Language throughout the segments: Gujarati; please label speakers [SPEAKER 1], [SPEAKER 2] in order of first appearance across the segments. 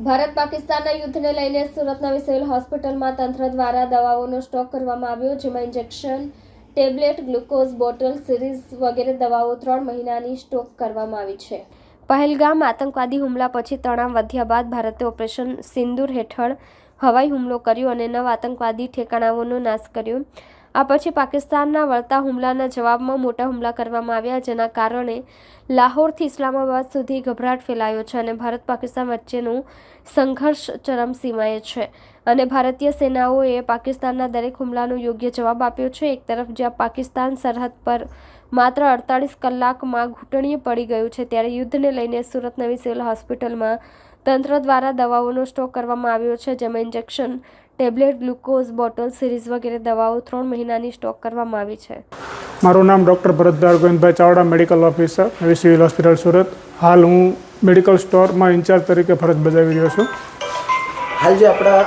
[SPEAKER 1] ભારત પાકિસ્તાનના યુદ્ધને લઈને સુરત નવી સિવિલ હોસ્પિટલમાં તંત્ર દ્વારા દવાઓનો સ્ટોક કરવામાં આવ્યો, જેમાં injection, tablet, glucose bottle, series વગેરે દવાઓ 3 મહિનાની સ્ટોક કરવામાં આવી છે. પહેલગામ આતંકવાદી હુમલા પછી તણાવ વધ્યા બાદ ભારતે ઓપરેશન સિંદૂર હેઠળ હવાઈ હુમલો કર્યો અને 9 આતંકવાદી ઠેકાણાઓનો નાશ કર્યો. આ પછી પાકિસ્તાનના વળતા હુમલાના જવાબમાં મોટા હુમલા કરવામાં આવ્યા, જેના કારણે લાહોરથી ઇસ્લામાબાદ સુધી ગભરાટ ફેલાયો છે અને ભારત પાકિસ્તાન વચ્ચેનો સંઘર્ષ ચરમસીમાએ છે અને ભારતીય સેનાઓએ પાકિસ્તાનના દરેક હુમલાનો યોગ્ય જવાબ આપ્યો છે. એક તરફ જ્યાં પાકિસ્તાન સરહદ પર માત્ર 48 કલાકમાં ઘૂંટણીએ પડી ગયું છે, ત્યારે યુદ્ધને લઈને સુરત નવી સિવિલ હોસ્પિટલમાં તંત્ર દ્વારા દવાઓનો સ્ટોક કરવામાં આવ્યો છે, જેમાં injection, tablet, glucose bottle, series વગેરે દવાઓ 3 મહિનાની સ્ટોક કરવામાં આવી છે.
[SPEAKER 2] મારું નામ doctor Bharatdar Govindbhai Chavda, medical officer, નવી સિવિલ હોસ્પિટલ સુરત. હાલ હું મેડિકલ સ્ટોરમાં ઇન્ચાર્જ તરીકે ફરજ બજાવી રહ્યો છું.
[SPEAKER 3] હાલ જે આપણા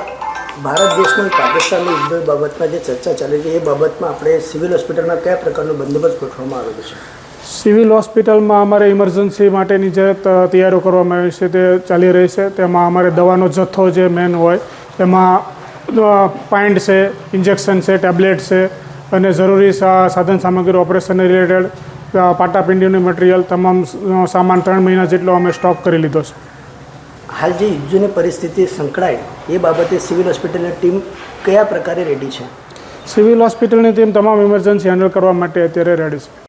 [SPEAKER 3] ભારત દેશની પાકિસ્તાનની યુદ્ધ બાબતમાં જે ચર્ચા ચાલી રહી છે, એ બાબતમાં આપણે સિવિલ હોસ્પિટલમાં કયા પ્રકારનો બંદોબસ્ત ગોઠવવામાં આવેલો છે?
[SPEAKER 2] સિવિલ હોસ્પિટલમાં અમારે ઇમરજન્સી માટેની જે તૈયારીઓ કરવામાં આવી છે તે ચાલી રહી છે. તેમાં અમારે દવાનો જથ્થો જે મેન હોય એમાં પાઇન્ટ છે, ઇન્જેક્શન છે, ટેબ્લેટ છે અને જરૂરી સાધન સામગ્રી ઓપરેશન રિલેટેડ પાટાપિંડીનું મટીરિયલ તમામ સામાન 3 મહિના જેટલો અમે સ્ટોક કરી લીધો છે.
[SPEAKER 3] હાલ જે યુદ્ધની પરિસ્થિતિ સંકળાય એ બાબતે સિવિલ હોસ્પિટલની ટીમ કયા પ્રકારે રેડી છે?
[SPEAKER 2] સિવિલ હોસ્પિટલની ટીમ તમામ ઇમરજન્સી હેન્ડલ કરવા માટે અત્યારે રેડી છે.